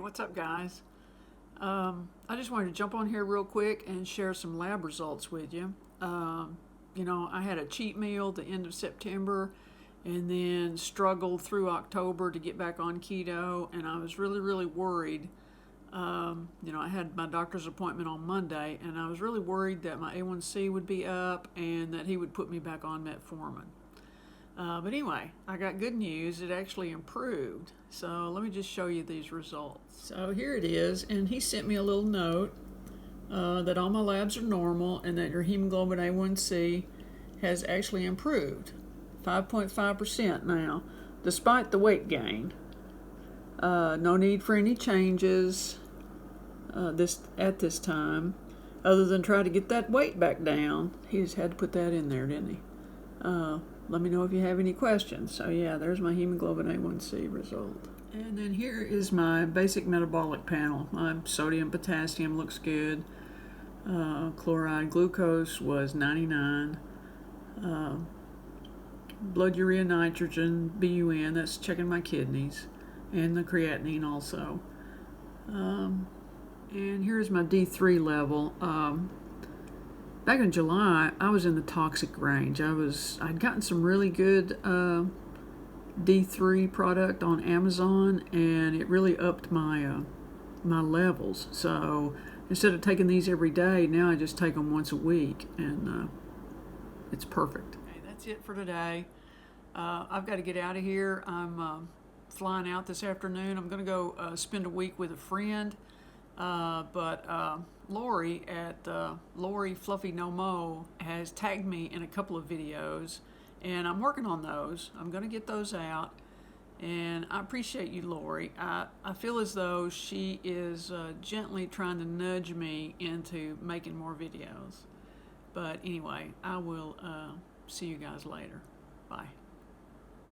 What's up, guys? I just wanted to jump on here real quick and share some lab results with you. I had a cheat meal at the end of September and then struggled through October to get back on keto, and I was really worried. I had my doctor's appointment on Monday, and I was really worried that my A1c would be up and that he would put me back on metformin. But anyway, I got good news. It actually improved. So let me just show you these results. So here it is, and he sent me a little note that all my labs are normal and that your hemoglobin A1c has actually improved, 5.5% now, despite the weight gain. No need for any changes at this time, other than try to get that weight back down. He just had to put that in there, didn't he? Let me know if you have any questions. So yeah, there's my hemoglobin A1c result. And then here is my basic metabolic panel. My sodium, potassium looks good. Chloride, glucose was 99. Blood urea nitrogen, BUN, that's checking my kidneys. And the creatinine also. And here's my D3 level. Back in July, I was in the toxic range. I'd gotten some really good D3 product on Amazon, and it really upped my levels. So instead of taking these every day, now I just take them once a week, and it's perfect. Okay, that's it for today. I've got to get out of here. I'm flying out this afternoon. I'm going to go spend a week with a friend. But Lori at Lori Fluffy No Mo has tagged me in a couple of videos, and I'm working on those. I'm going to get those out, and I appreciate you, Lori. I feel as though she is gently trying to nudge me into making more videos. But anyway, I will see you guys later. Bye.